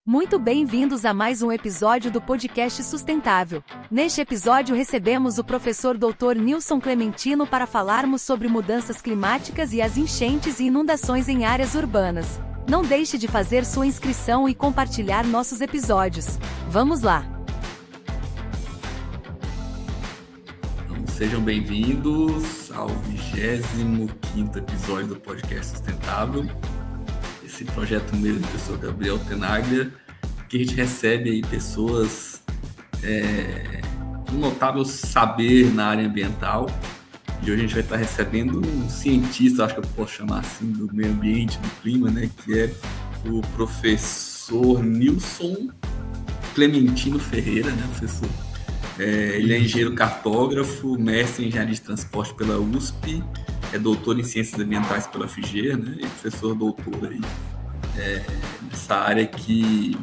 Muito bem-vindos a mais um episódio do podcast Sustentável. Neste episódio recebemos o professor Dr. Nilson Clementino para falarmos sobre mudanças climáticas e as enchentes e inundações em áreas urbanas. Não deixe de fazer sua inscrição e compartilhar nossos episódios. Vamos lá! Sejam bem-vindos ao 25º episódio do podcast Sustentável. Esse projeto meu do professor Gabriel Tenaglia, que a gente recebe aí pessoas com notável saber na área ambiental. E hoje a gente vai estar recebendo um cientista, acho que eu posso chamar assim, do meio ambiente, do clima, né? Que é o professor Nilson Clementino Ferreira, né, professor? Ele é engenheiro cartógrafo, mestre em engenharia de transporte pela USP, é doutor em ciências ambientais pela FIGER, né, e professor doutor aí nessa área que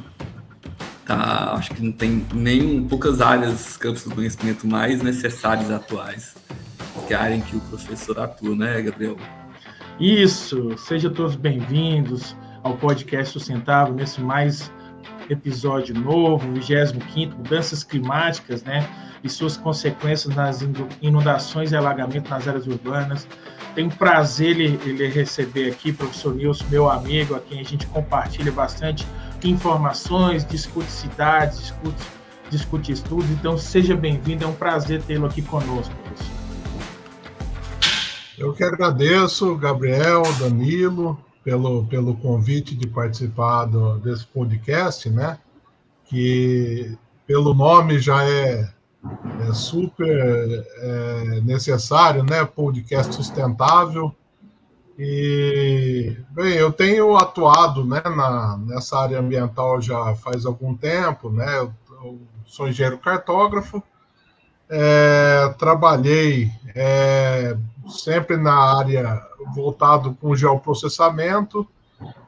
tá, acho que não tem poucas áreas, campos do conhecimento mais necessários atuais, que é a área em que o professor atua, né, Gabriel? Isso, sejam todos bem-vindos ao podcast Sustentável, nesse mais episódio novo, 25º, mudanças climáticas, né, e suas consequências nas inundações e alagamentos nas áreas urbanas. Tenho prazer ele receber aqui, professor Nilson, meu amigo, a quem a gente compartilha bastante informações, discute cidades, discute estudos, então seja bem-vindo, é um prazer tê-lo aqui conosco, professor. Eu que agradeço, Gabriel, Danilo, pelo convite de participar desse podcast, né? Que pelo nome já é super necessário, né? Podcast sustentável. E, bem, eu tenho atuado, né, nessa área ambiental já faz algum tempo, né? Eu sou engenheiro cartógrafo, trabalhei sempre na área voltado com geoprocessamento.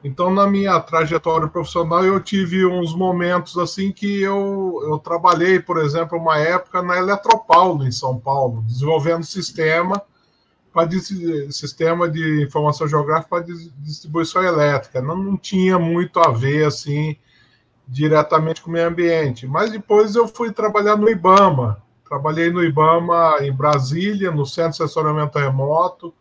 Então, na minha trajetória profissional, eu tive uns momentos assim que eu trabalhei, por exemplo, uma época na Eletropaulo, em São Paulo, desenvolvendo sistema de informação geográfica para distribuição elétrica. Não tinha muito a ver assim diretamente com o meio ambiente. Mas depois eu fui trabalhar no IBAMA. Trabalhei no IBAMA em Brasília, no Centro de Assessoramento Remoto,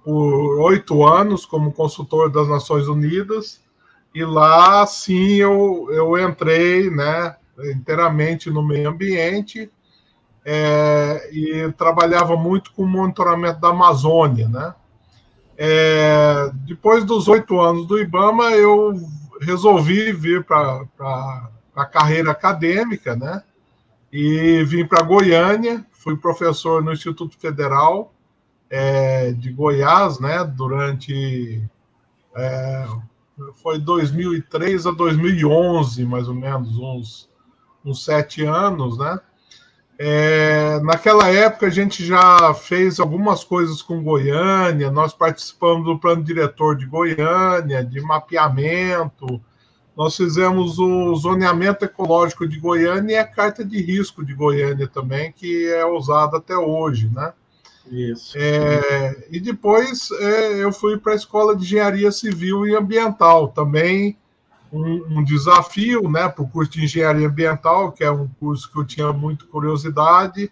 por 8 anos como consultor das Nações Unidas, e lá sim eu entrei, né, inteiramente no meio ambiente, e trabalhava muito com o monitoramento da Amazônia, né? Depois dos 8 anos do IBAMA, eu resolvi vir para a carreira acadêmica, né? E vim para Goiânia, fui professor no Instituto Federal de Goiás, né, durante foi 2003 a 2011, mais ou menos, uns 7 anos, né? Naquela época a gente já fez algumas coisas com Goiânia, nós participamos do plano diretor de Goiânia, de mapeamento, nós fizemos o zoneamento ecológico de Goiânia e a carta de risco de Goiânia também, que é usada até hoje, né? Isso. E depois eu fui para a Escola de Engenharia Civil e Ambiental, também um desafio, né, para o curso de Engenharia Ambiental, que é um curso que eu tinha muita curiosidade,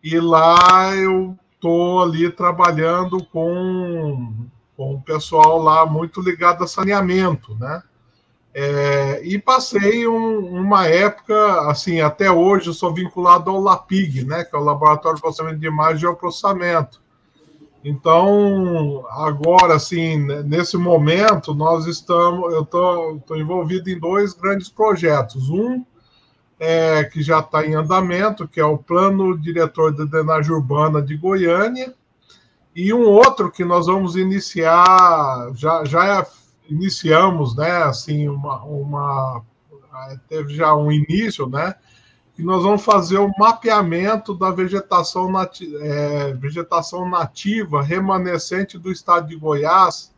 e lá eu estou ali trabalhando com o pessoal lá muito ligado a saneamento, né? E passei uma época, assim, até hoje eu sou vinculado ao LAPIG, né, que é o Laboratório de Processamento de Imagem e Geoprocessamento. Então, agora, assim, nesse momento, eu estou envolvido em 2 grandes projetos. Um que já está em andamento, que é o Plano Diretor de Drenagem Urbana de Goiânia, e um outro que nós vamos iniciar, já iniciamos, né, assim, teve já um início, né, que nós vamos fazer o mapeamento da vegetação nativa remanescente do estado de Goiás,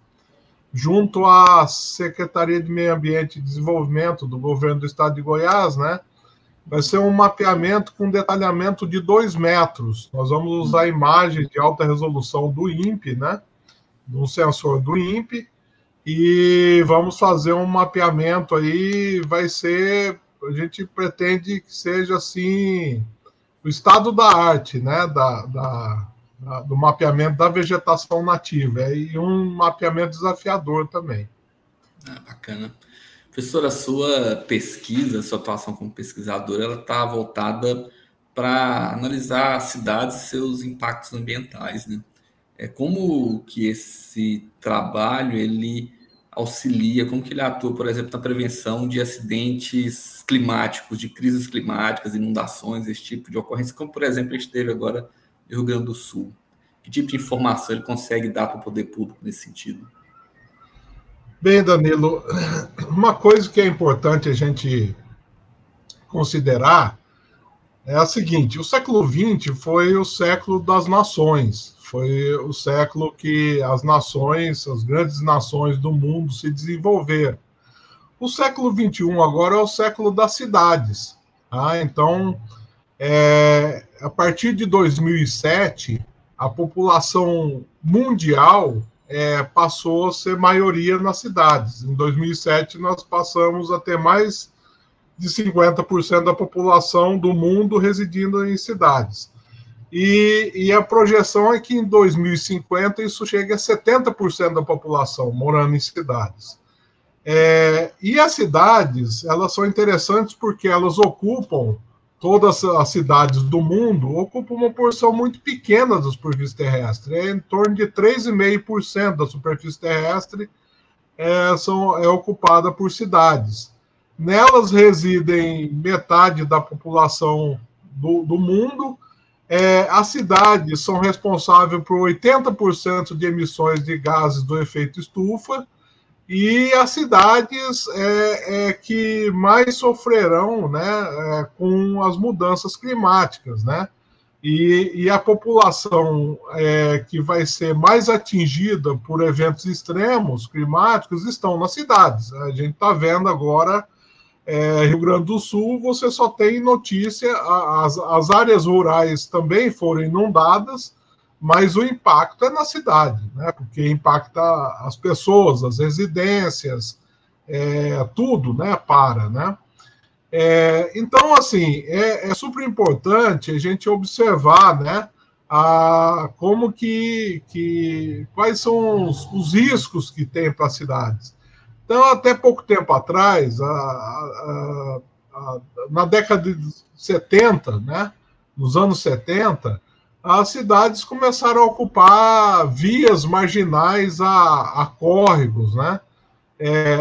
junto à Secretaria de Meio Ambiente e Desenvolvimento do governo do estado de Goiás, né? Vai ser um mapeamento com detalhamento de 2 metros. Nós vamos usar imagens de alta resolução do INPE, né? De um sensor do INPE, e vamos fazer um mapeamento aí, a gente pretende que seja assim, o estado da arte, né, do mapeamento da vegetação nativa, e um mapeamento desafiador também. Bacana. Professor, a sua pesquisa, a sua atuação como pesquisadora, ela está voltada para analisar cidades e seus impactos ambientais, né? Como que esse trabalho ele auxilia, como que ele atua, por exemplo, na prevenção de acidentes climáticos, de crises climáticas, inundações, esse tipo de ocorrência, como, por exemplo, a gente teve agora no Rio Grande do Sul. Que tipo de informação ele consegue dar para o poder público nesse sentido? Bem, Danilo, uma coisa que é importante a gente considerar é a seguinte: o século XX foi o século das nações, foi o século que as nações, as grandes nações do mundo se desenvolveram. O século XXI agora é o século das cidades. Tá? Então, a partir de 2007, a população mundial passou a ser maioria nas cidades. Em 2007, nós passamos a ter mais de 50% da população do mundo residindo em cidades. E a projeção é que em 2050 isso chegue a 70% da população morando em cidades. E as cidades, elas são interessantes porque elas ocupam, todas as cidades do mundo, ocupam uma porção muito pequena da superfície terrestre, em torno de 3,5% da superfície terrestre é ocupada por cidades. Nelas residem metade da população do mundo. As cidades são responsáveis por 80% de emissões de gases do efeito estufa, e as cidades que mais sofrerão, né, com as mudanças climáticas, né? E a população que vai ser mais atingida por eventos extremos climáticos estão nas cidades. A gente está vendo agora, Rio Grande do Sul, você só tem notícia, as áreas rurais também foram inundadas, mas o impacto é na cidade, né? Porque impacta as pessoas, as residências, tudo, né? Né? Então, assim, é super importante a gente observar, né? Como quais são os riscos que tem para as cidades. Então, até pouco tempo atrás, na década de 70, né? Nos anos 70, as cidades começaram a ocupar vias marginais a córregos, né?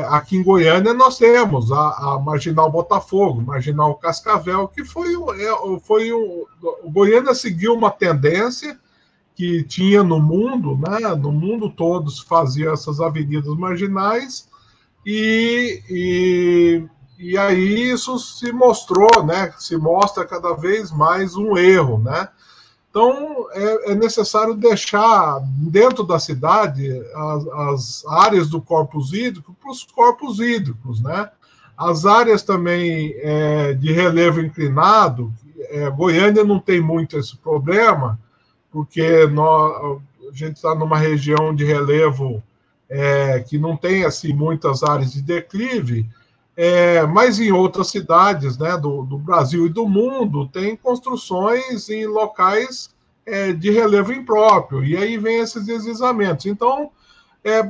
Aqui em Goiânia nós temos a Marginal Botafogo, Marginal Cascavel, que o Goiânia seguiu uma tendência que tinha no mundo, né? No mundo todo se faziam essas avenidas marginais, e aí isso se mostrou, né? Se mostra cada vez mais um erro, né? Então, é necessário deixar dentro da cidade as áreas do corpus hídrico para os corpos hídricos, né? As áreas também de relevo inclinado, Goiânia não tem muito esse problema, porque a gente está numa região de relevo que não tem assim, muitas áreas de declive, mas em outras cidades, né, do Brasil e do mundo, tem construções em locais de relevo impróprio, e aí vem esses deslizamentos. Então,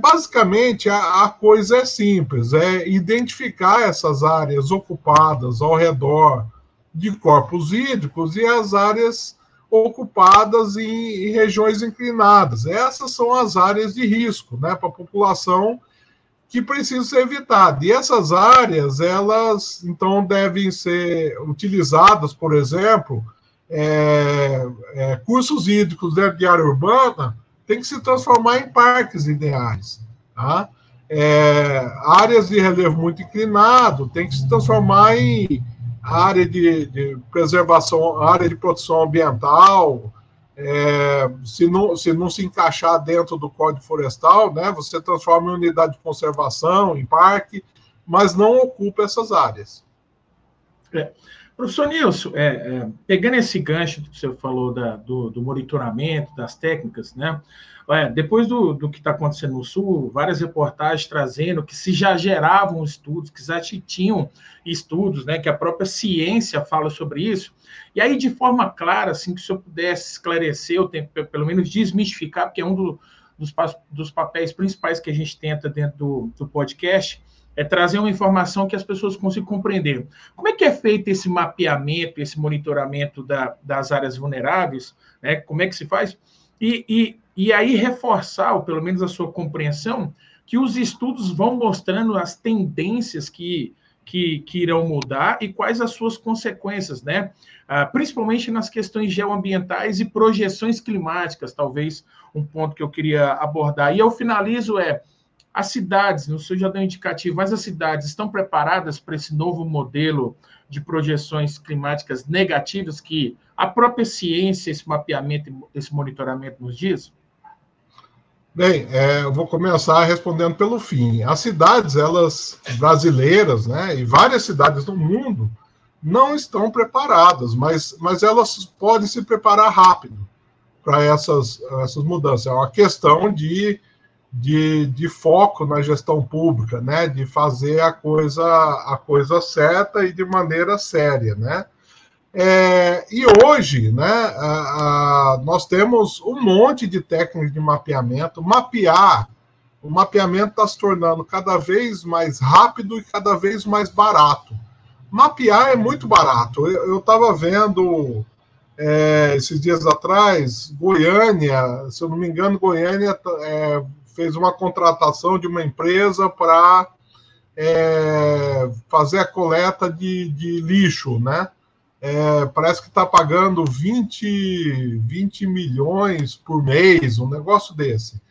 basicamente, a coisa é simples, identificar essas áreas ocupadas ao redor de corpos hídricos e as áreas ocupadas em regiões inclinadas. Essas são as áreas de risco, né, para a população, que precisam ser evitadas. E essas áreas, elas, então, devem ser utilizadas, por exemplo, cursos hídricos dentro de área urbana tem que se transformar em parques lineares. Tá? Áreas de relevo muito inclinado tem que se transformar em área de preservação, área de proteção ambiental. Se não se encaixar dentro do Código Florestal, né, você transforma em unidade de conservação, em parque, mas não ocupa essas áreas. Professor Nilson, pegando esse gancho que você falou do monitoramento, das técnicas, né? Depois do que está acontecendo no Sul, várias reportagens trazendo que se já geravam estudos, que já tinham estudos, né? Que a própria ciência fala sobre isso. E aí, de forma clara, assim, que o senhor pudesse esclarecer, ou pelo menos desmistificar, porque é um dos papéis principais que a gente tenta dentro do podcast, é trazer uma informação que as pessoas consigam compreender. Como é que é feito esse mapeamento, esse monitoramento das áreas vulneráveis? Né? Como é que se faz? E aí reforçar, ou pelo menos a sua compreensão, que os estudos vão mostrando as tendências que irão mudar e quais as suas consequências, né? Principalmente nas questões geoambientais e projeções climáticas, talvez um ponto que eu queria abordar. E eu finalizo as cidades, no seu já deu indicativo, mas as cidades estão preparadas para esse novo modelo de projeções climáticas negativas que a própria ciência, esse mapeamento, esse monitoramento nos diz? Bem, eu vou começar respondendo pelo fim. As cidades, elas brasileiras, né, e várias cidades do mundo, não estão preparadas, mas elas podem se preparar rápido para essas mudanças. É uma questão de foco na gestão pública, né, de fazer a coisa certa e de maneira séria, né. E hoje, né, nós temos um monte de técnicas de mapeamento. O mapeamento está se tornando cada vez mais rápido e cada vez mais barato. Mapear é muito barato. Eu estava vendo esses dias atrás, Goiânia, se eu não me engano, Goiânia fez uma contratação de uma empresa para fazer a coleta de lixo, né? Parece que está pagando 20 milhões por mês, um negócio desse.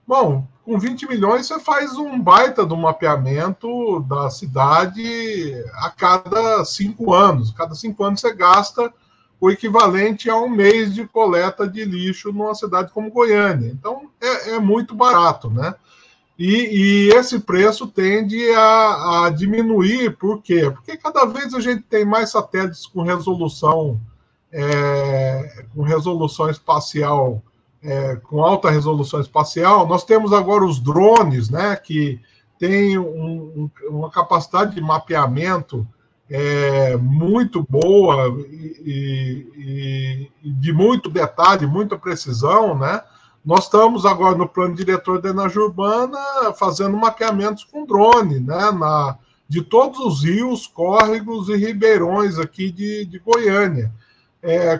Bom, com 20 milhões você faz um baita do mapeamento da cidade a cada 5 anos. Cada 5 anos você gasta o equivalente a um mês de coleta de lixo numa cidade como Goiânia. Então, é muito barato, né? E esse preço tende a diminuir. Por quê? Porque cada vez a gente tem mais satélites com resolução espacial, com alta resolução espacial. Nós temos agora os drones, né, que têm uma capacidade de mapeamento muito boa e de muito detalhe, muita precisão, né? Nós estamos agora no plano diretor da Energia Urbana fazendo mapeamentos com drone, né, de todos os rios, córregos e ribeirões aqui de Goiânia,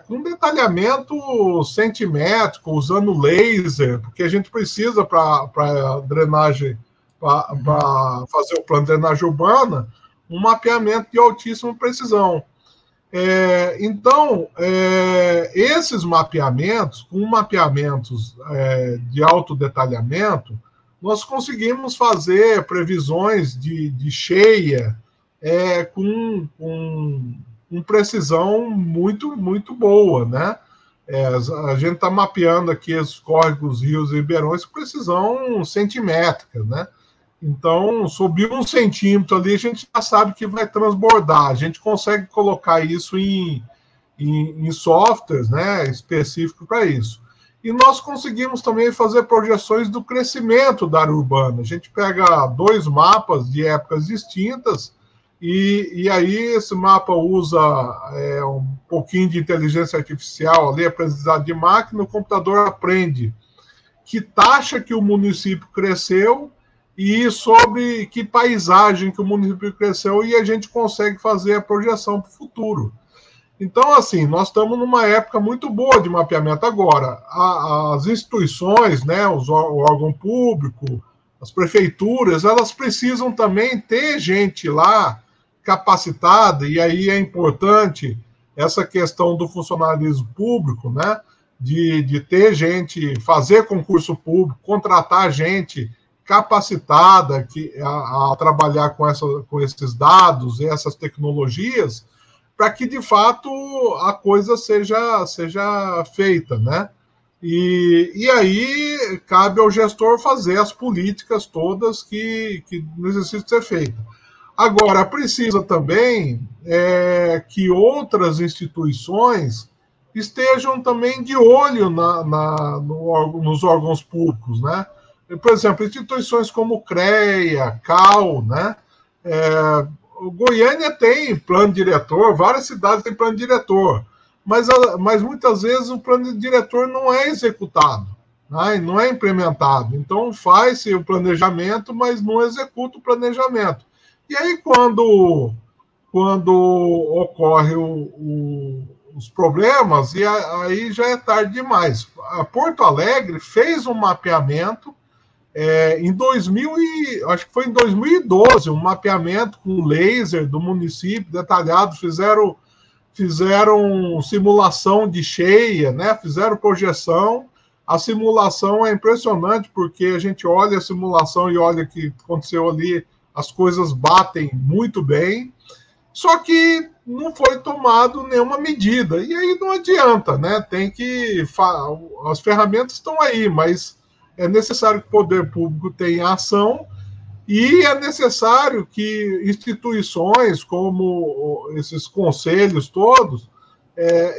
com detalhamento centimétrico, usando laser, porque a gente precisa para drenagem, para fazer o plano de drenagem urbana, um mapeamento de altíssima precisão. Então, esses mapeamentos, com mapeamentos de alto detalhamento, nós conseguimos fazer previsões de cheia com precisão muito, muito boa, né? A gente está mapeando aqui os córregos, rios e ribeirões com precisão centimétrica, né? Então, subiu 1 centímetro ali, a gente já sabe que vai transbordar. A gente consegue colocar isso em softwares, né, específicos para isso. E nós conseguimos também fazer projeções do crescimento da área urbana. A gente pega 2 mapas de épocas distintas e aí esse mapa usa um pouquinho de inteligência artificial, ali, aprendizado de máquina, o computador aprende que taxa que o município cresceu e sobre que paisagem que o município cresceu, e a gente consegue fazer a projeção para o futuro. Então, assim, nós estamos numa época muito boa de mapeamento agora. As instituições, né, o órgão público, as prefeituras, elas precisam também ter gente lá capacitada, e aí é importante essa questão do funcionalismo público, né, de ter gente, fazer concurso público, contratar gente capacitada a trabalhar com esses dados e essas tecnologias, para que, de fato, a coisa seja feita, né? E aí cabe ao gestor fazer as políticas todas que necessitam ser feitas. Agora, precisa também que outras instituições estejam também de olho nos órgãos públicos, né? Por exemplo, instituições como CREA, CAL, né? Goiânia tem plano diretor, várias cidades têm plano diretor, mas muitas vezes o plano diretor não é executado, né? Não é implementado. Então faz-se o planejamento, mas não executa o planejamento. E aí quando ocorre os problemas, e aí já é tarde demais. A Porto Alegre fez um mapeamento acho que foi em 2012, um mapeamento com laser do município detalhado, fizeram simulação de cheia, né? Fizeram projeção. A simulação é impressionante, porque a gente olha a simulação e olha o que aconteceu ali, as coisas batem muito bem, só que não foi tomado nenhuma medida. E aí não adianta, né? As ferramentas estão aí, mas é necessário que o poder público tenha ação e é necessário que instituições como esses conselhos todos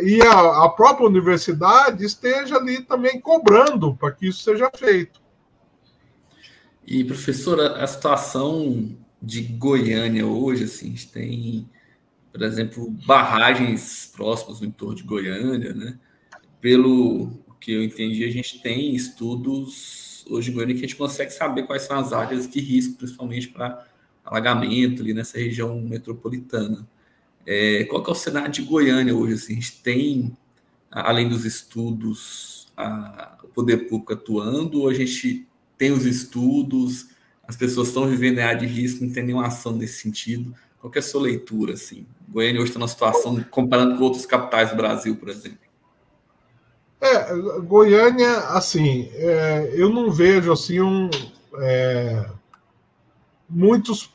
e a própria universidade esteja ali também cobrando para que isso seja feito. E, professora, a situação de Goiânia hoje, assim, a gente tem, por exemplo, barragens próximas no entorno de Goiânia, né? Pelo que eu entendi, a gente tem estudos hoje em Goiânia que a gente consegue saber quais são as áreas de risco, principalmente para alagamento ali nessa região metropolitana. Qual que é o cenário de Goiânia hoje? Assim, a gente tem, além dos estudos, o poder público atuando, ou a gente tem os estudos, as pessoas estão vivendo em área de risco, não tem nenhuma ação nesse sentido? Qual que é a sua leitura? Assim? Goiânia hoje está numa situação, comparando com outras capitais do Brasil, por exemplo. Goiânia, assim, eu não vejo assim muitos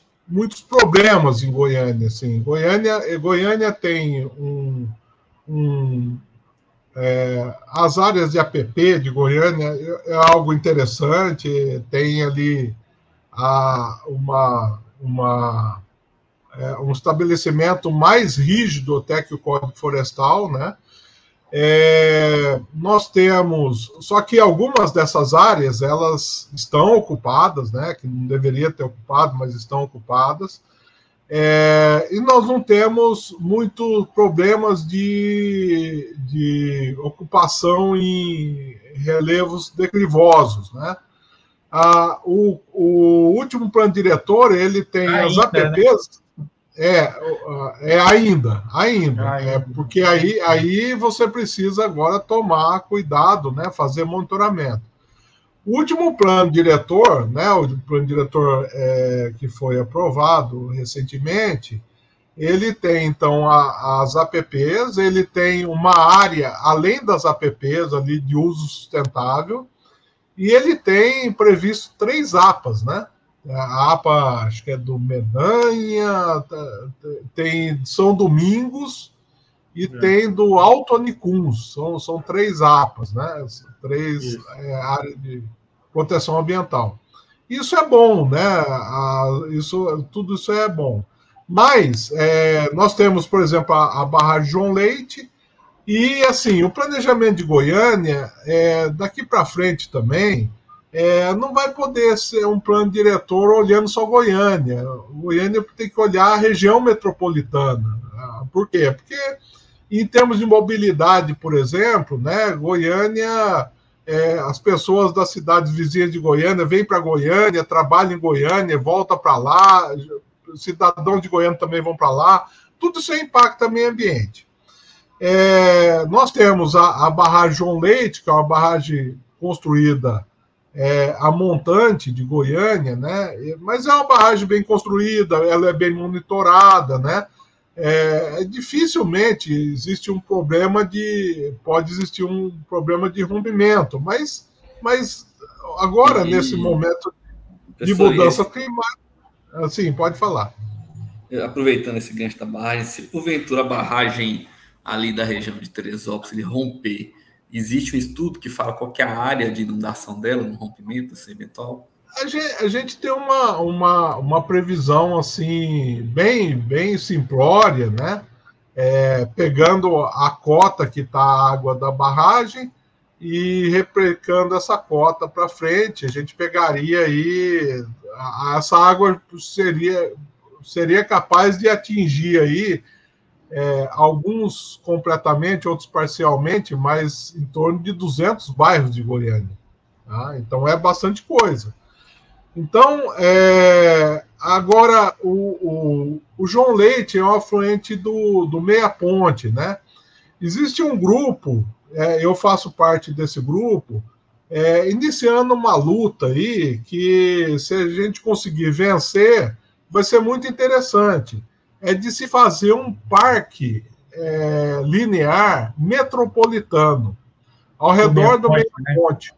problemas em Goiânia. Assim. Goiânia tem as áreas de APP de Goiânia é algo interessante, tem ali um estabelecimento mais rígido até que o Código Florestal, né? Nós temos, só que algumas dessas áreas elas estão ocupadas, né? Que não deveria ter ocupado, mas estão ocupadas. E nós não temos muitos problemas de ocupação em relevos declivosos, né? O último plano diretor, ele tem as APPs, né? Ainda, porque aí você precisa agora tomar cuidado, né? Fazer monitoramento. O último plano diretor, né, o plano diretor que foi aprovado recentemente, ele tem, então, as APPs, ele tem uma área, além das APPs, ali, de uso sustentável, e ele tem previsto 3 APAs, né? A APA, acho que é do Mendanha, tem São Domingos e tem do Alto Anicuns. São 3 APAs, né? 3 áreas de proteção ambiental. Isso é bom, né? Tudo isso é bom. Mas nós temos, por exemplo, a barragem João Leite e, assim, o planejamento de Goiânia, daqui para frente também, não vai poder ser um plano diretor olhando só Goiânia. Goiânia tem que olhar a região metropolitana. Por quê? Porque, em termos de mobilidade, por exemplo, né, Goiânia, as pessoas das cidades vizinhas de Goiânia vêm para Goiânia, trabalham em Goiânia, voltam para lá, cidadãos de Goiânia também vão para lá. Tudo isso impacta o meio ambiente. Nós temos a barragem João Leite, que é uma barragem construída a montante de Goiânia, né? Mas é uma barragem bem construída, ela é bem monitorada, né? Dificilmente existe pode existir um problema de rompimento, mas agora, nesse momento de mudança climática, assim, pode falar. Aproveitando esse gancho da barragem, se porventura a barragem ali da região de Teresópolis ele romper, existe um estudo que fala qual que é a área de inundação dela no rompimento, assim, eventual? A gente tem uma previsão assim bem simplória, né? Pegando a cota que está a água da barragem e replicando essa cota para frente, a gente pegaria aí essa água seria capaz de atingir aí alguns completamente, outros parcialmente, mas em torno de 200 bairros de Goiânia. Tá? Então é bastante coisa. Então, agora, o João Leite é um afluente do Meia Ponte, né? Existe um grupo, eu faço parte desse grupo, iniciando uma luta aí que, se a gente conseguir vencer, vai ser muito interessante. É de se fazer um parque linear metropolitano ao redor do Meia Ponte.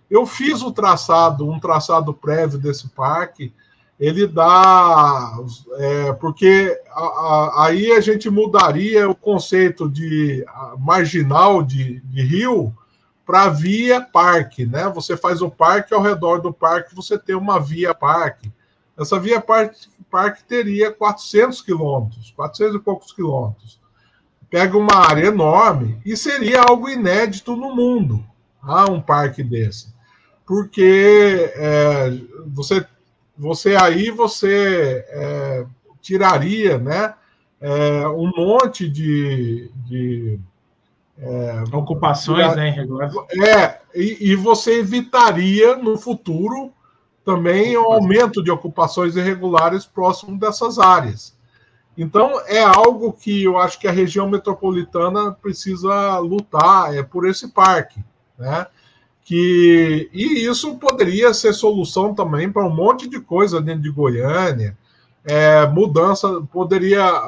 Eu fiz um traçado prévio desse parque, ele dá... porque aí a gente mudaria o conceito de marginal de rio para via parque, né? Você faz o parque, ao redor do parque você tem uma via parque. Essa via parque teria 400 quilômetros, 400 e poucos quilômetros. Pega uma área enorme e seria algo inédito no mundo, um parque desse. Porque você tiraria, né, um monte de ocupações, né, irregulares. E você evitaria no futuro também o aumento de ocupações irregulares próximo dessas áreas. Então, é algo que eu acho que a região metropolitana precisa lutar por esse parque, né? E isso poderia ser solução também para um monte de coisa dentro de Goiânia, mudança,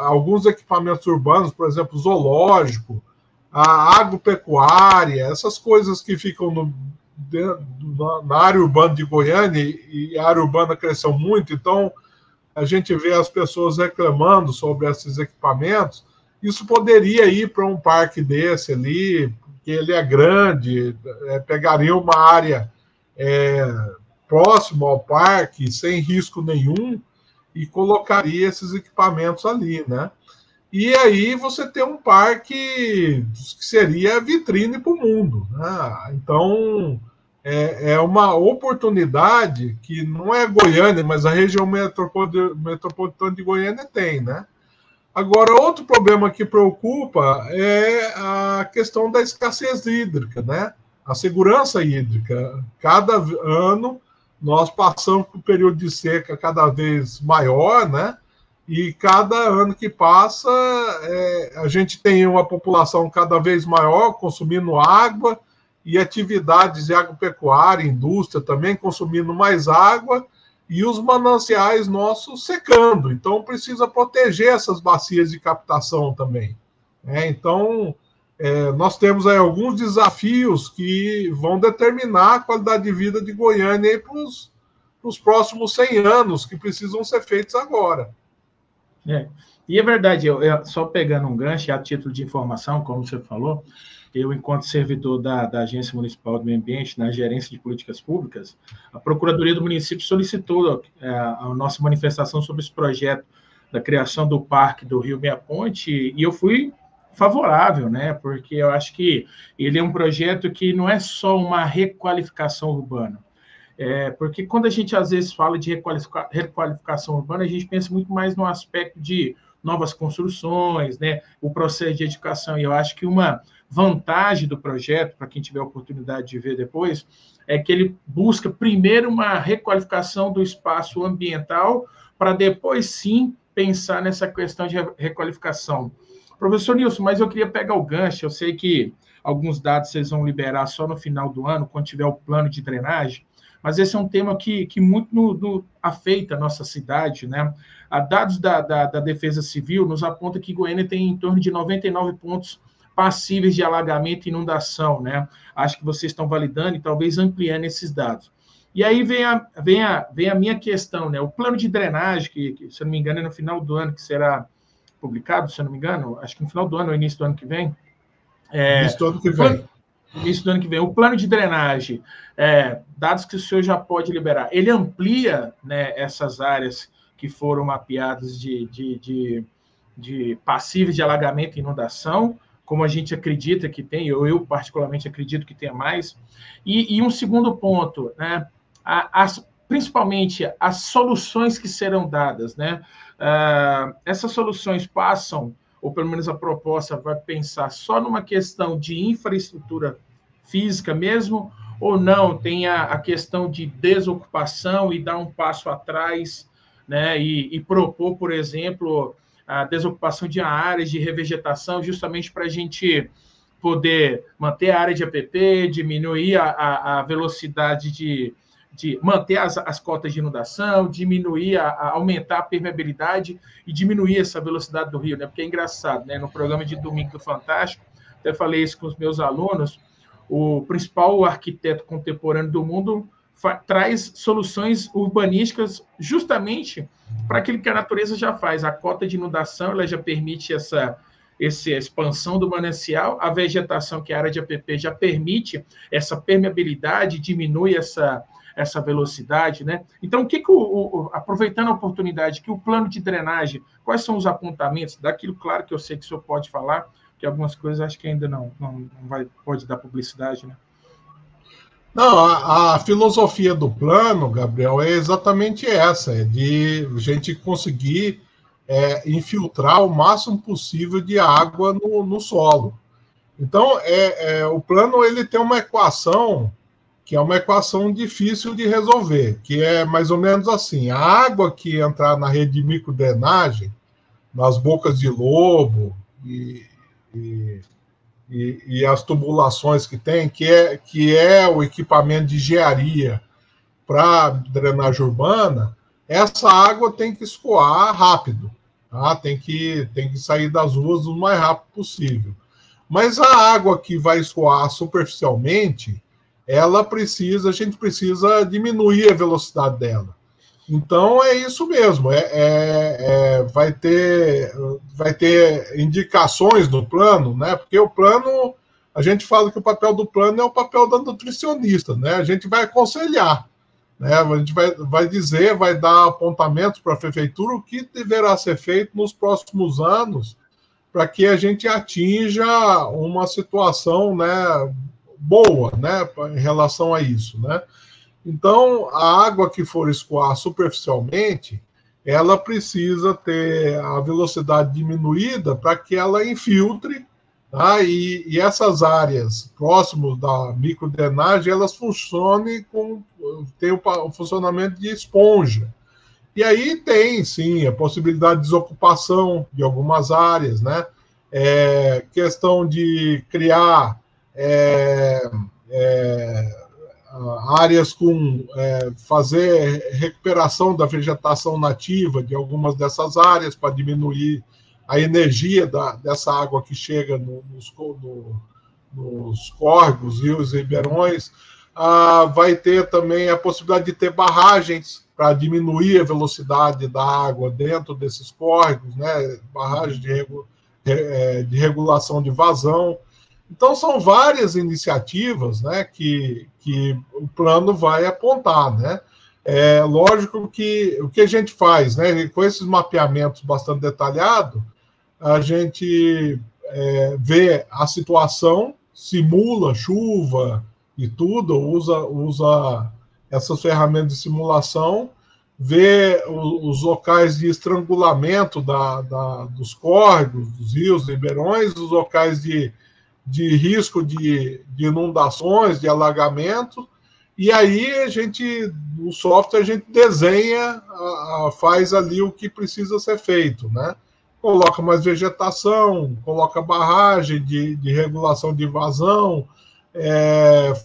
alguns equipamentos urbanos, por exemplo, zoológico, a agropecuária, essas coisas que ficam na área urbana de Goiânia, e a área urbana cresceu muito, então a gente vê as pessoas reclamando sobre esses equipamentos. Isso poderia ir para um parque desse ali, que ele é grande, pegaria uma área próxima ao parque, sem risco nenhum, e colocaria esses equipamentos ali, né? E aí você tem um parque que seria vitrine para o mundo, né? Então, é uma oportunidade que não é Goiânia, mas a região metropolitana de Goiânia tem, né? Agora, outro problema que preocupa é a questão da escassez hídrica, né? A segurança hídrica. Cada ano nós passamos por um período de seca cada vez maior, né? E cada ano que passa, a gente tem uma população cada vez maior consumindo água e atividades de agropecuária, indústria também consumindo mais água, e os mananciais nossos secando. Então, precisa proteger essas bacias de captação também. Então, nós temos aí alguns desafios que vão determinar a qualidade de vida de Goiânia para os próximos 100 anos, que precisam ser feitos agora. E é verdade, eu só pegando um gancho, a título de informação, como você falou, eu, enquanto servidor da Agência Municipal do Meio Ambiente, na Gerência de Políticas Públicas, a Procuradoria do Município solicitou a nossa manifestação sobre esse projeto da criação do Parque do Rio Meia Ponte, e eu fui favorável, né? Porque eu acho que ele é um projeto que não é só uma requalificação urbana, porque quando a gente, às vezes, fala de requalificação urbana, a gente pensa muito mais no aspecto de novas construções, né? O processo de edificação, e eu acho que uma vantagem do projeto, para quem tiver a oportunidade de ver depois, é que ele busca primeiro uma requalificação do espaço ambiental, para depois, sim, pensar nessa questão de requalificação. Professor Nilson, mas eu queria pegar o gancho, eu sei que alguns dados vocês vão liberar só no final do ano, quando tiver o plano de drenagem, mas esse é um tema que muito afeta a nossa cidade, né? Dados da Defesa Civil nos apontam que Goiânia tem em torno de 99 pontos passíveis de alagamento e inundação, né? Acho que vocês estão validando e talvez ampliando esses dados. E aí vem a minha questão, né? O plano de drenagem, que, se eu não me engano, é no final do ano que será publicado, se eu não me engano, acho que no final do ano ou início do ano que vem. Início do ano que vem. início do ano que vem. O plano de drenagem, dados que o senhor já pode liberar, ele amplia, né, essas áreas que foram mapeadas de passíveis de alagamento e inundação, como a gente acredita que tem, eu particularmente acredito que tenha mais. E um segundo ponto, né, principalmente as soluções que serão dadas, né? Essas soluções passam, ou pelo menos a proposta vai pensar só numa questão de infraestrutura física mesmo, ou não, tem a questão de desocupação e dar um passo atrás, né, e propor, por exemplo, a desocupação de áreas de revegetação, justamente para a gente poder manter a área de APP, diminuir a velocidade de manter as cotas de inundação, diminuir, aumentar a permeabilidade e diminuir essa velocidade do rio, né? Porque é engraçado, né? No programa de domingo do Fantástico, até falei isso com os meus alunos, o principal arquiteto contemporâneo do mundo traz soluções urbanísticas justamente para aquilo que a natureza já faz. A cota de inundação ela já permite essa expansão do manancial, a vegetação, que é a área de APP, já permite essa permeabilidade, diminui essa velocidade, né? Então, aproveitando a oportunidade, que o plano de drenagem, quais são os apontamentos daquilo, claro que eu sei que o senhor pode falar, que algumas coisas acho que ainda não pode dar publicidade, né? Não, a filosofia do plano, Gabriel, é exatamente essa, é de a gente conseguir infiltrar o máximo possível de água no solo. Então, o plano ele tem uma equação que é uma equação difícil de resolver, que é mais ou menos assim: a água que entrar na rede de microdrenagem, nas bocas de lobo e as tubulações que tem, que é o equipamento de engenharia para drenagem urbana, essa água tem que escoar rápido, tá? Tem que sair das ruas o mais rápido possível. Mas a água que vai escoar superficialmente, a gente precisa diminuir a velocidade dela. Então é isso mesmo, vai ter indicações no plano, né? Porque o plano, a gente fala que o papel do plano é o papel da nutricionista, né? A gente vai aconselhar, né? A gente vai dizer, vai dar apontamentos para a prefeitura o que deverá ser feito nos próximos anos para que a gente atinja uma situação, né, boa, né, em relação a isso, né? Então, a água que for escoar superficialmente, ela precisa ter a velocidade diminuída para que ela infiltre, tá? E essas áreas próximas da microdrenagem, elas tem o funcionamento de esponja. E aí tem, sim, a possibilidade de desocupação de algumas áreas, né? Questão de criar áreas fazer recuperação da vegetação nativa de algumas dessas áreas para diminuir a energia dessa água que chega nos córregos, rios e ribeirões. Vai ter também a possibilidade de ter barragens para diminuir a velocidade da água dentro desses córregos, né? Barragens de regulação de vazão. Então, são várias iniciativas, né, que o plano vai apontar, né? Lógico que o que a gente faz, né, com esses mapeamentos bastante detalhados, a gente vê a situação, simula chuva e tudo, usa essas ferramentas de simulação, vê os locais de estrangulamento dos córregos, dos rios, ribeirões, os locais de risco de inundações, de alagamento, e aí no software a gente desenha, faz ali o que precisa ser feito, né? Coloca mais vegetação, coloca barragem de regulação de vazão,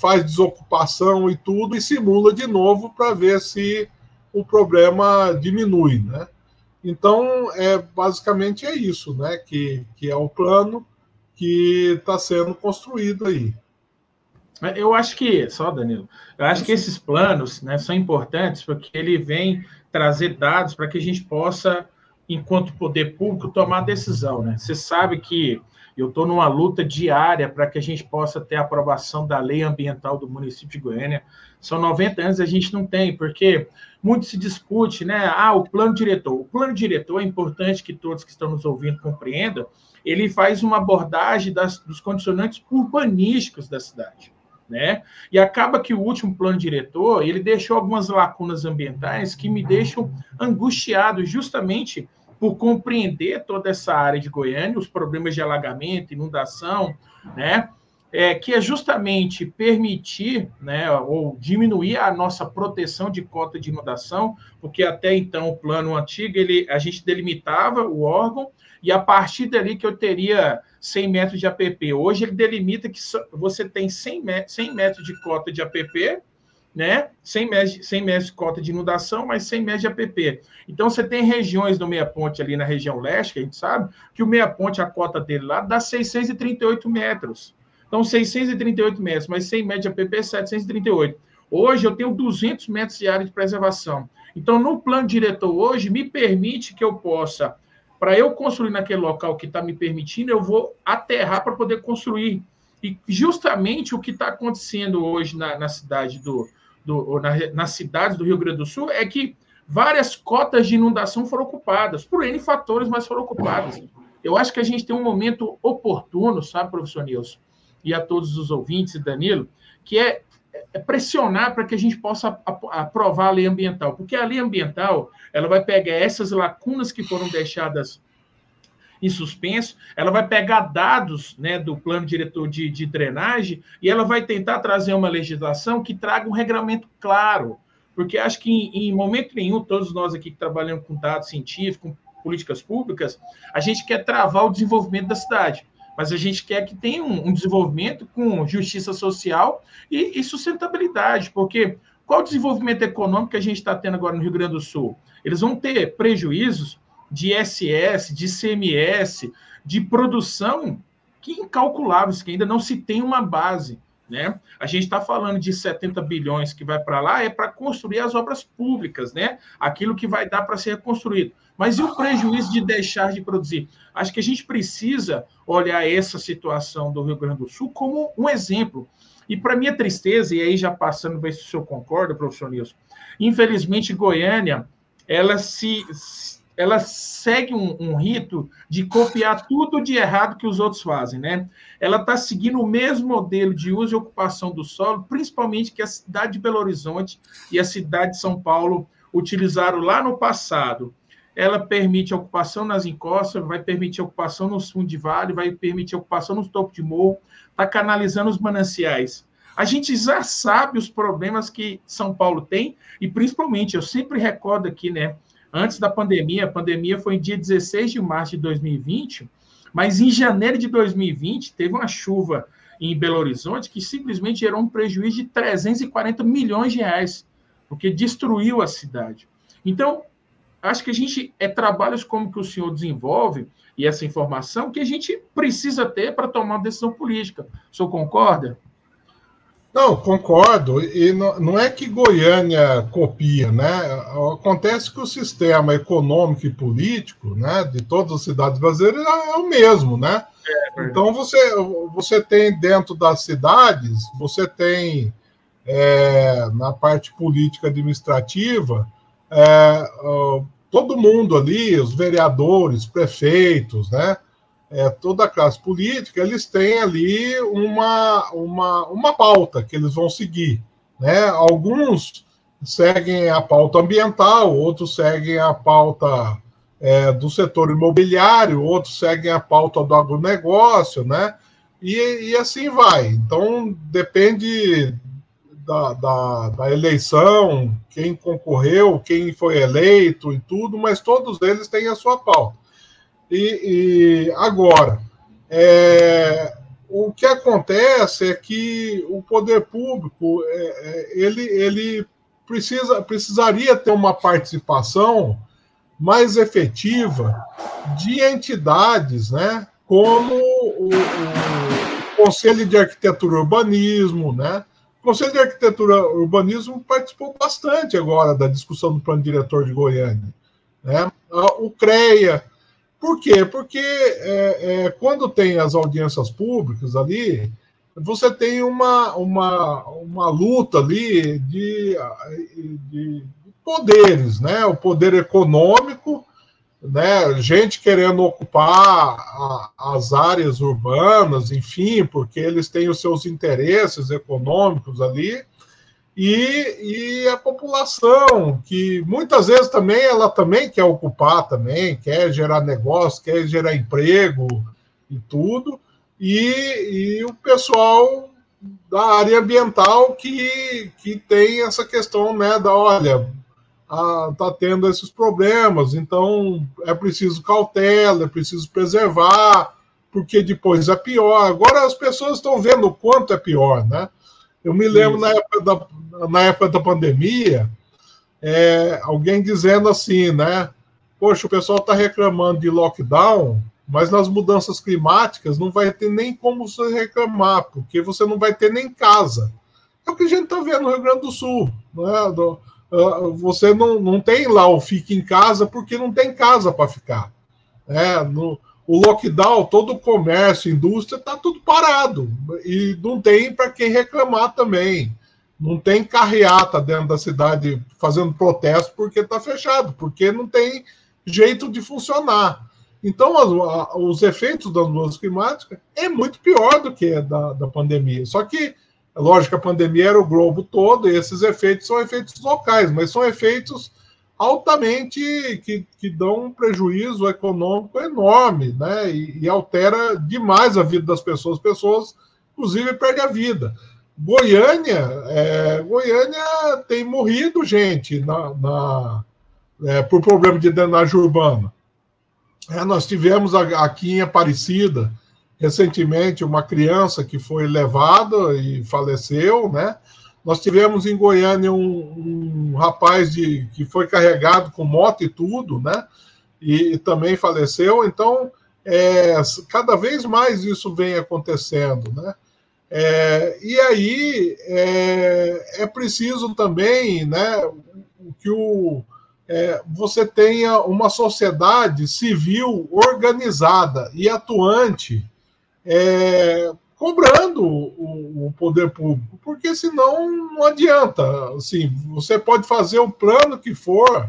faz desocupação e tudo, e simula de novo para ver se o problema diminui, né? Então, basicamente é isso, né? Que é o plano que está sendo construído aí. Eu acho que, só Danilo, eu acho que esses planos, né, são importantes porque ele vem trazer dados para que a gente possa enquanto poder público, tomar decisão, né? Você sabe que eu estou numa luta diária para que a gente possa ter a aprovação da lei ambiental do município de Goiânia. São 90 anos, a gente não tem, porque muito se discute, né? O plano diretor. O plano diretor é importante que todos que estão nos ouvindo compreendam. Ele faz uma abordagem dos condicionantes urbanísticos da cidade, né? E acaba que o último plano diretor, ele deixou algumas lacunas ambientais que me deixam angustiado justamente por compreender toda essa área de Goiânia, os problemas de alagamento, inundação, né? Que é justamente permitir, né, ou diminuir a nossa proteção de cota de inundação, porque até então o plano antigo, a gente delimitava o órgão, e a partir dali que eu teria 100 metros de APP. Hoje ele delimita que você tem 100 metros de cota de APP, né? 100 metros de cota de inundação, mais 100 metros de APP. Então, você tem regiões do Meia Ponte ali na região leste, que a gente sabe, que o Meia Ponte, a cota dele lá, dá 638 metros. Então, 638 metros, mais 100 metros de APP, 738. Hoje, eu tenho 200 metros de área de preservação. Então, no plano diretor hoje, me permite que eu possa, para eu construir naquele local que está me permitindo, eu vou aterrar para poder construir. E justamente o que está acontecendo hoje na cidade nas cidades do Rio Grande do Sul é que várias cotas de inundação foram ocupadas, por N fatores, mas foram ocupadas. Eu acho que a gente tem um momento oportuno, sabe, professor Nilson, e a todos os ouvintes, e Danilo, que é pressionar para que a gente possa aprovar a lei ambiental, porque a lei ambiental ela vai pegar essas lacunas que foram deixadas em suspenso, ela vai pegar dados, né, do plano diretor de drenagem e ela vai tentar trazer uma legislação que traga um regramento claro, porque acho que em momento nenhum, todos nós aqui que trabalhamos com dados científicos, com políticas públicas, a gente quer travar o desenvolvimento da cidade, mas a gente quer que tenha um desenvolvimento com justiça social e sustentabilidade, porque qual o desenvolvimento econômico que a gente está tendo agora no Rio Grande do Sul? Eles vão ter prejuízos de ISS, de ICMS, de produção que incalculáveis, que ainda não se tem uma base, né? A gente está falando de 70 bilhões que vai para lá, é para construir as obras públicas, né? Aquilo que vai dar para ser reconstruído. Mas e o prejuízo de deixar de produzir? Acho que a gente precisa olhar essa situação do Rio Grande do Sul como um exemplo. E para minha tristeza, e aí já passando, ver se o senhor concorda, professor Nilson, infelizmente Goiânia, ela segue um rito de copiar tudo de errado que os outros fazem, né? Ela está seguindo o mesmo modelo de uso e ocupação do solo, principalmente que a cidade de Belo Horizonte e a cidade de São Paulo utilizaram lá no passado. Ela permite a ocupação nas encostas, vai permitir a ocupação nos fundos de vale, vai permitir a ocupação nos topos de morro, está canalizando os mananciais. A gente já sabe os problemas que São Paulo tem, e principalmente, eu sempre recordo aqui, né? Antes da pandemia, a pandemia foi em dia 16 de março de 2020, mas em janeiro de 2020 teve uma chuva em Belo Horizonte que simplesmente gerou um prejuízo de 340 milhões de reais, porque destruiu a cidade. Então, acho que a gente, trabalhos como que o senhor desenvolve e essa informação que a gente precisa ter para tomar uma decisão política. O senhor concorda? Não, concordo. E não é que Goiânia copia, né? Acontece que o sistema econômico e político, né, de todas as cidades brasileiras é o mesmo, né? Então, você tem dentro das cidades, você tem na parte política administrativa, todo mundo ali, os vereadores, prefeitos, né? Toda a classe política, eles têm ali uma pauta que eles vão seguir, né? Alguns seguem a pauta ambiental, outros seguem a pauta do setor imobiliário, outros seguem a pauta do agronegócio, né? E assim vai. Então, depende da eleição, quem concorreu, quem foi eleito e tudo, mas todos eles têm a sua pauta. E agora, o que acontece é que o poder público ele precisaria ter uma participação mais efetiva de entidades, né, como o Conselho de Arquitetura e Urbanismo, né? O Conselho de Arquitetura e Urbanismo participou bastante agora da discussão do Plano Diretor de Goiânia, né? o CREA. Por quê? Porque quando tem as audiências públicas ali, você tem uma luta ali de poderes, né? O poder econômico, né? Gente querendo ocupar as áreas urbanas, enfim, porque eles têm os seus interesses econômicos ali, e a população, que muitas vezes também ela também quer ocupar, também quer gerar negócio, quer gerar emprego e tudo, e o pessoal da área ambiental que tem essa questão, né, olha, está tendo esses problemas, então é preciso cautela, é preciso preservar, porque depois é pior. Agora as pessoas estão vendo o quanto é pior, né? Eu me lembro na época da pandemia, alguém dizendo assim, né? Poxa, o pessoal está reclamando de lockdown, mas nas mudanças climáticas não vai ter nem como você reclamar, porque você não vai ter nem casa. É o que a gente está vendo no Rio Grande do Sul, né? Você não tem lá o fique em casa porque não tem casa para ficar. O lockdown, todo o comércio, indústria, está tudo parado. E não tem para quem reclamar também. Não tem carreata dentro da cidade fazendo protesto porque está fechado, porque não tem jeito de funcionar. Então, os efeitos das mudanças climáticas é muito pior do que da pandemia. Só que, lógico, a pandemia era o globo todo, e esses efeitos são efeitos locais, mas são efeitos altamente que dão um prejuízo econômico enorme, né? E altera demais a vida das pessoas. As pessoas, inclusive, perdem a vida. Goiânia tem morrido gente por problema de drenagem urbana. Nós tivemos aqui em Aparecida, recentemente, uma criança que foi levada e faleceu, né? Nós tivemos em Goiânia um rapaz que foi carregado com moto e tudo, né? E também faleceu. Então, cada vez mais isso vem acontecendo, né? E aí é preciso também, né, que você tenha uma sociedade civil organizada e atuante, cobrando o poder público, porque senão não adianta. Assim, você pode fazer o plano que for,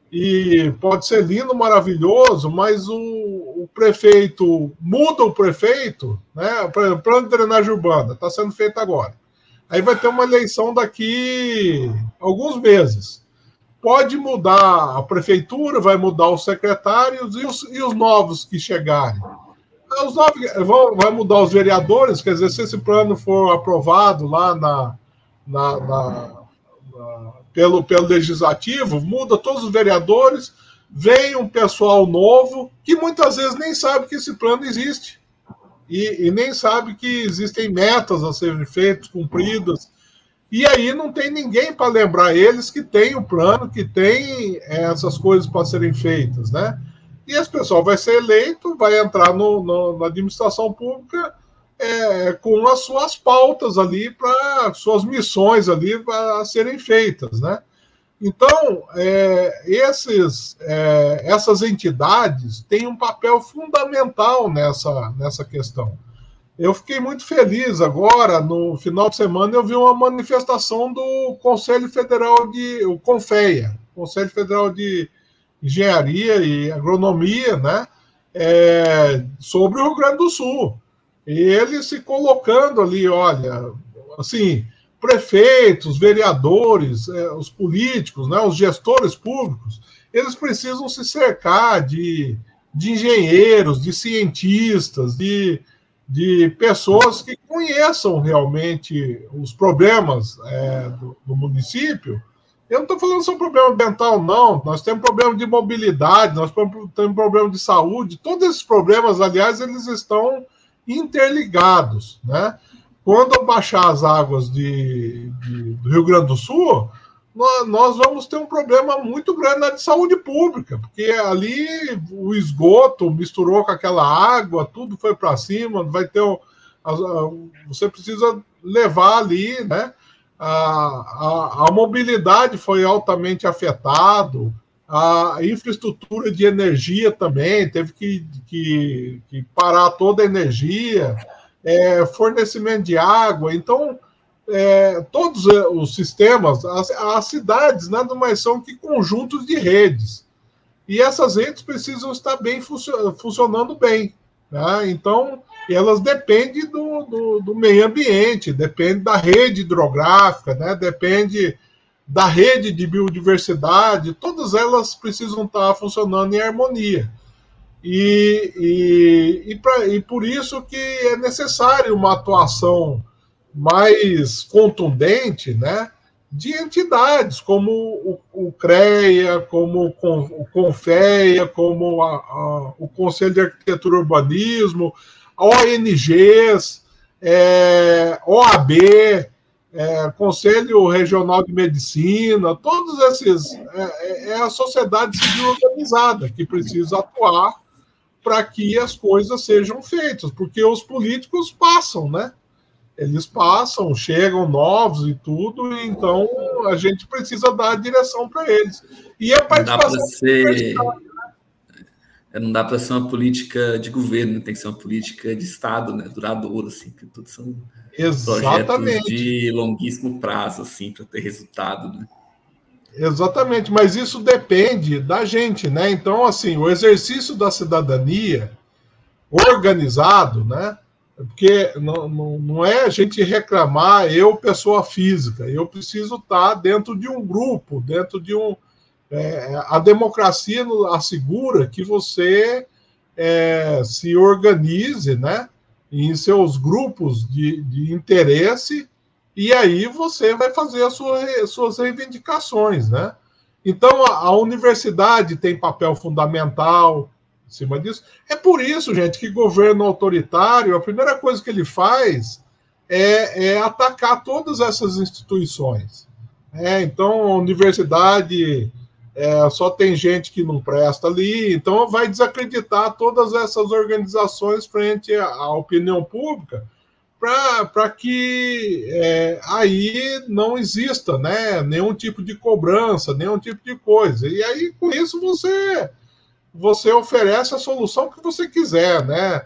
e pode ser lindo, maravilhoso, mas o prefeito muda o prefeito, né? O plano de drenagem urbana está sendo feito agora. Aí vai ter uma eleição daqui a alguns meses. Pode mudar a prefeitura, vai mudar os secretários e os novos que chegarem. Os novos vai mudar os vereadores, quer dizer, se esse plano for aprovado lá pelo legislativo, muda todos os vereadores, vem um pessoal novo que muitas vezes nem sabe que esse plano existe e nem sabe que existem metas a serem feitas, cumpridas, e aí não tem ninguém para lembrar eles que tem o plano, que tem essas coisas para serem feitas, né? E esse pessoal vai ser eleito, vai entrar na administração pública com as suas pautas ali, para suas missões ali para serem feitas, né? Então, essas entidades têm um papel fundamental nessa questão. Eu fiquei muito feliz agora, no final de semana, eu vi uma manifestação do Conselho Federal o CONFEA, Conselho Federal de Engenharia e Agronomia, né? Sobre o Rio Grande do Sul. E ele se colocando ali, olha, assim, prefeitos, vereadores, os políticos, né, os gestores públicos, eles precisam se cercar de engenheiros, de cientistas, de pessoas que conheçam realmente os problemas do município. Eu não estou falando só problema ambiental, não. Nós temos problema de mobilidade, nós temos problema de saúde. Todos esses problemas, aliás, eles estão interligados, né? Quando baixar as águas do Rio Grande do Sul, nós vamos ter um problema muito grande na de saúde pública, porque ali o esgoto misturou com aquela água, tudo foi para cima, vai ter você precisa levar ali, né? A mobilidade foi altamente afetada, A infraestrutura de energia também teve que parar toda a energia, fornecimento de água. Então, todos os sistemas, as cidades nada mais são que conjuntos de redes. E essas redes precisam estar bem funcionando bem. Né? Então, elas dependem do meio ambiente, dependem da rede hidrográfica, né? Depende da rede de biodiversidade, todas elas precisam estar funcionando em harmonia. E por isso que é necessário uma atuação mais contundente, né, de entidades como o CREA, como o CONFEA, como o Conselho de Arquitetura e Urbanismo, ONGs, OAB, Conselho Regional de Medicina, todos esses, a sociedade civil organizada que precisa atuar para que as coisas sejam feitas, porque os políticos passam, né? Eles passam, chegam novos e tudo, e então a gente precisa dar a direção para eles. E a participação... Não dá para ser uma política de governo, tem que ser uma política de Estado, né? Duradoura, assim, que tudo são projetos de longuíssimo prazo, assim, para ter resultado, né? Exatamente, mas isso depende da gente, né? Então, assim, o exercício da cidadania organizado, né? Porque não é a gente reclamar, eu, pessoa física, eu preciso estar dentro de um grupo, dentro de um... a democracia assegura que você se organize, né, em seus grupos de interesse, e aí você vai fazer as suas reivindicações, né? Então, a universidade tem papel fundamental em cima disso. É por isso, gente, que governo autoritário, a primeira coisa que ele faz é atacar todas essas instituições. Então, a universidade... só tem gente que não presta ali, então vai desacreditar todas essas organizações frente à opinião pública, para que aí não exista, né, nenhum tipo de cobrança, nenhum tipo de coisa. E aí, com isso, você oferece a solução que você quiser, né?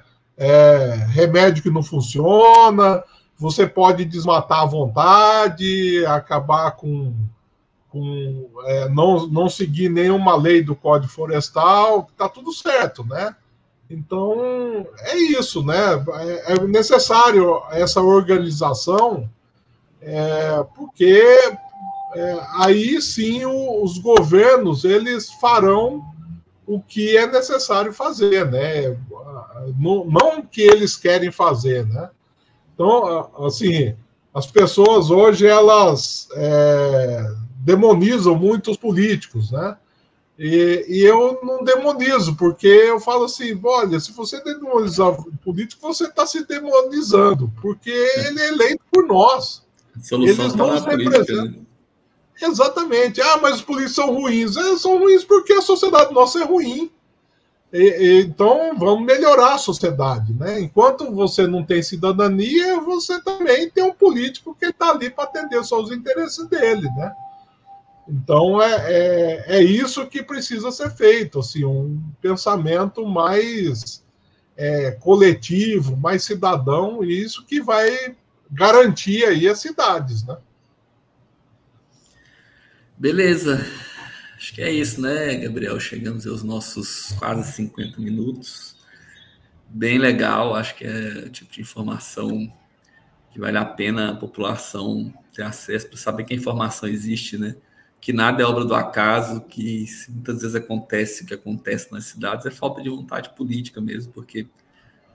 Remédio que não funciona, você pode desmatar à vontade, acabar com não seguir nenhuma lei do Código Florestal, está tudo certo, né? Então, é isso, né? É necessário essa organização, porque aí sim os governos eles farão o que é necessário fazer, né? Não o que eles querem fazer, né? Então, assim, as pessoas hoje, elas demonizam muito os políticos, né? E eu não demonizo, porque eu falo assim, olha, se você demonizar o político, você está se demonizando, porque ele é eleito por nós. A solução está na política, né? Exatamente. Mas os políticos são ruins. São ruins porque a sociedade nossa é ruim. Então, vamos melhorar a sociedade, né? Enquanto você não tem cidadania, você também tem um político que está ali para atender só os interesses dele, né? Então, é isso que precisa ser feito, assim, um pensamento mais coletivo, mais cidadão, e isso que vai garantir aí as cidades, né? Beleza. Acho que é isso, né, Gabriel? Chegamos aos nossos quase 50 minutos. Bem legal, acho que é o tipo de informação que vale a pena a população ter acesso para saber que a informação existe, né? Que nada é obra do acaso, que muitas vezes acontece o que acontece nas cidades, é falta de vontade política mesmo, porque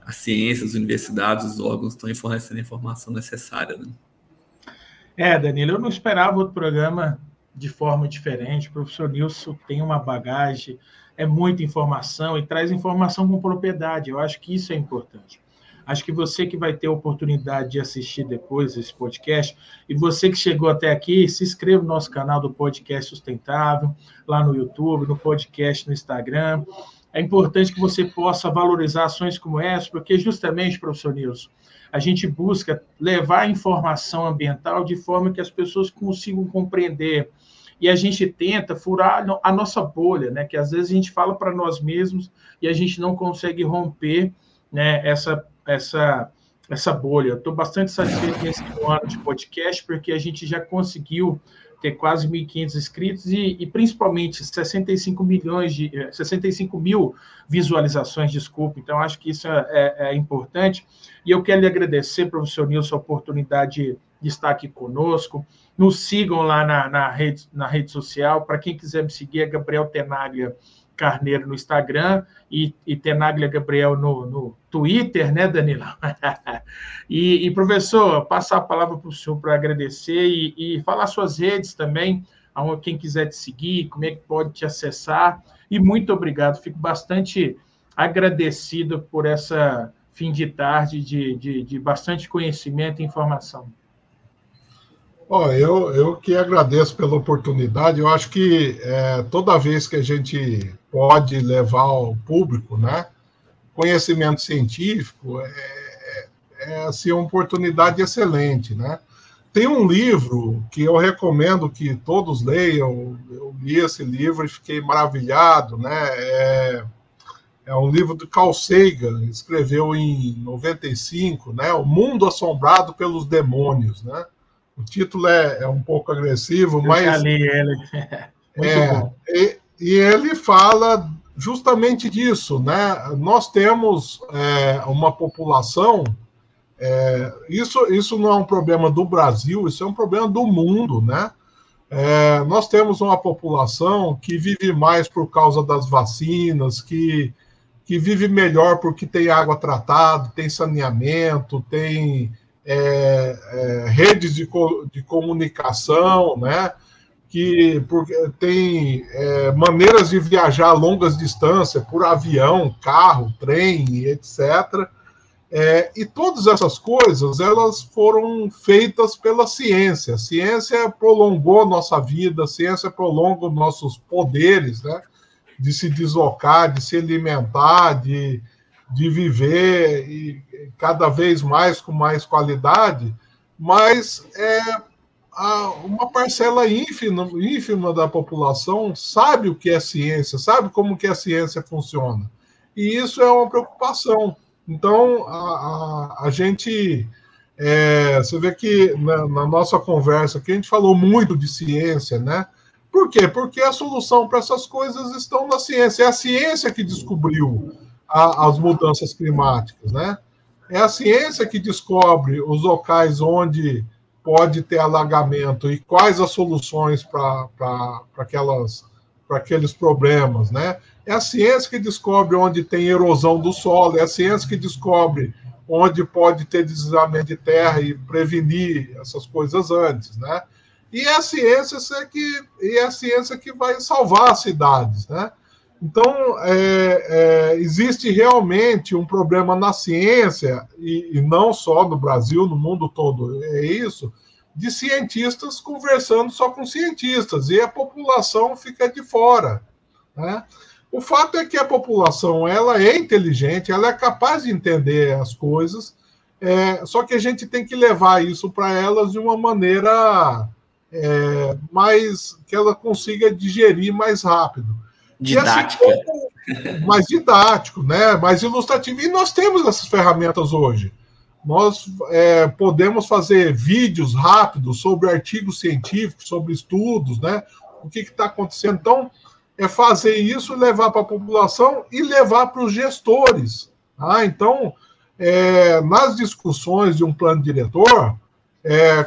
a ciência, as universidades, os órgãos estão fornecendo a informação necessária, né? Danilo, eu não esperava outro programa de forma diferente. O professor Nilson tem uma bagagem, é muita informação e traz informação com propriedade. Eu acho que isso é importante. Acho que você que vai ter a oportunidade de assistir depois esse podcast, e você que chegou até aqui, se inscreva no nosso canal do Podcast Sustentável, lá no YouTube, no podcast no Instagram. É importante que você possa valorizar ações como essa, porque justamente, professor Nilson, a gente busca levar a informação ambiental de forma que as pessoas consigam compreender e a gente tenta furar a nossa bolha, né? Que às vezes a gente fala para nós mesmos e a gente não consegue romper, né, essa bolha. Eu estou bastante satisfeito nesse ano de podcast, porque a gente já conseguiu ter quase 1.500 inscritos e principalmente 65 mil visualizações, desculpa. Então, acho que isso é importante. E eu quero lhe agradecer, professor Nilson, a oportunidade de estar aqui conosco. Nos sigam lá na rede social. Para quem quiser me seguir, é Gabriel Tenaglia Carneiro no Instagram e Tenaglia Gabriel no Twitter, né, Danilo? E, professor, passar a palavra para o senhor para agradecer e falar suas redes também, quem quiser te seguir, como é que pode te acessar. E muito obrigado, fico bastante agradecido por essa fim de tarde de bastante conhecimento e informação. Eu que agradeço pela oportunidade. Eu acho que toda vez que a gente pode levar ao público, né, conhecimento científico, assim, uma oportunidade excelente, né? Tem um livro que eu recomendo que todos leiam. Eu li esse livro e fiquei maravilhado, né? É um livro do Carl Sagan, escreveu em 95, né? O Mundo Assombrado pelos Demônios, né? O título é um pouco agressivo, mas... Eu já li ele. Muito bom. E ele fala justamente disso, né? Nós temos uma população... Isso não é um problema do Brasil, isso é um problema do mundo, né? Nós temos uma população que vive mais por causa das vacinas, que vive melhor porque tem água tratada, tem saneamento, tem... redes de comunicação, né? Porque tem maneiras de viajar a longas distâncias por avião, carro, trem, etc. E todas essas coisas elas foram feitas pela ciência. A ciência prolongou nossa vida, a ciência prolonga os nossos poderes, né? De se deslocar, de se alimentar, de viver e cada vez mais com mais qualidade, mas uma parcela ínfima da população sabe o que é ciência, sabe como que a ciência funciona. E isso é uma preocupação. Então, a gente... você vê que na nossa conversa aqui a gente falou muito de ciência, né? Por quê? Porque a solução para essas coisas estão na ciência. É a ciência que descobriu as mudanças climáticas, né? É a ciência que descobre os locais onde pode ter alagamento e quais as soluções para aqueles problemas, né? É a ciência que descobre onde tem erosão do solo, é a ciência que descobre onde pode ter deslizamento de terra e prevenir essas coisas antes, né? E é a ciência que vai salvar as cidades, né? Então, existe realmente um problema na ciência, e não só no Brasil, no mundo todo, é isso, de cientistas conversando só com cientistas, e a população fica de fora, né? O fato é que a população ela é inteligente, ela é capaz de entender as coisas, só que a gente tem que levar isso para elas de uma maneira mais que ela consiga digerir mais rápido. Didática. Assim, mais didático, né? Mais ilustrativo. E nós temos essas ferramentas hoje. Nós podemos fazer vídeos rápidos sobre artigos científicos, sobre estudos, né? O que está acontecendo. Então, fazer isso, levar para a população e levar para os gestores. Tá? Então, nas discussões de um plano diretor,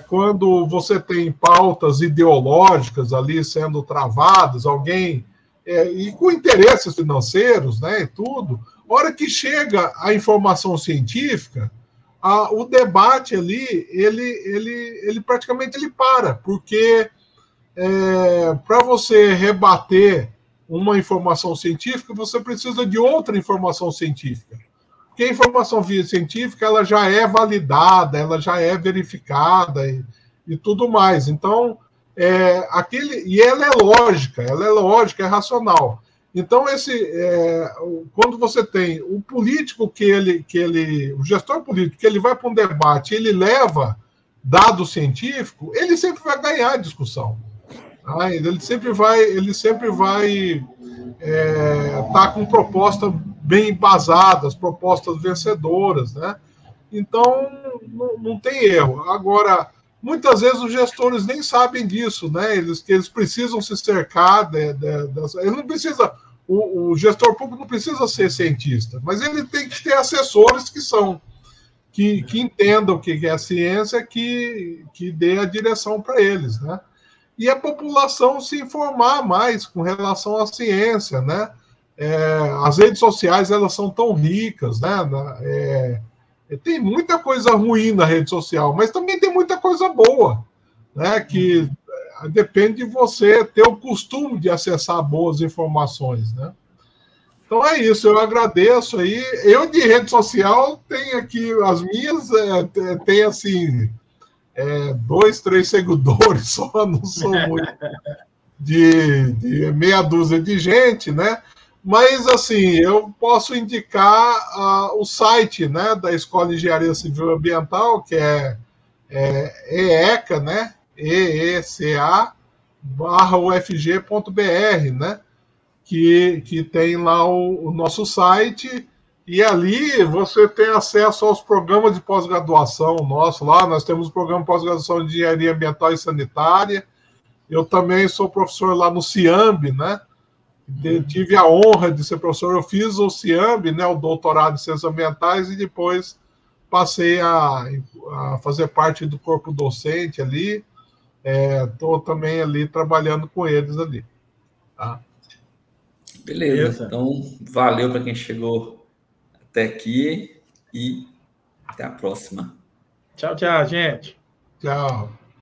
quando você tem pautas ideológicas ali sendo travadas, alguém... e com interesses financeiros, né, e tudo, a hora que chega a informação científica, o debate ali, ele praticamente para, porque para você rebater uma informação científica, você precisa de outra informação científica. Porque a informação científica ela já é validada, ela já é verificada e tudo mais. Então, e ela é lógica, é racional. Então, quando você tem o político o gestor político, que ele vai para um debate, ele leva dado científico, ele sempre vai ganhar a discussão. Ele sempre vai tá com propostas bem embasadas, propostas vencedoras, né? Então, não tem erro. Agora, muitas vezes os gestores nem sabem disso, né? Eles precisam se cercar ele não precisa, o gestor público não precisa ser cientista, mas ele tem que ter assessores que entendam o que é a ciência, que dê a direção para eles, né? E a população se informar mais com relação à ciência, né? As redes sociais, elas são tão ricas, né? Tem muita coisa ruim na rede social, mas também tem muita coisa boa, né? Que depende de você ter o costume de acessar boas informações, né? Então é isso, eu agradeço aí. Eu de rede social tenho aqui as minhas, tem assim 2, 3 seguidores só, não sou muito de meia dúzia de gente, né? Mas assim, eu posso indicar o site, né, da Escola de Engenharia Civil e Ambiental, que é EECA, né? EECA.ufg.br, né? Que tem lá o nosso site, e ali você tem acesso aos programas de pós-graduação nosso lá. Nós temos o programa de pós-graduação de Engenharia Ambiental e Sanitária. Eu também sou professor lá no CIAMB, né? Tive a honra de ser professor. Eu fiz o CIAMB, né, o doutorado em Ciências Ambientais, e depois passei a fazer parte do corpo docente ali. Estou também ali trabalhando com eles ali. Tá? Beleza. Então, valeu para quem chegou até aqui e até a próxima. Tchau, tchau, gente. Tchau.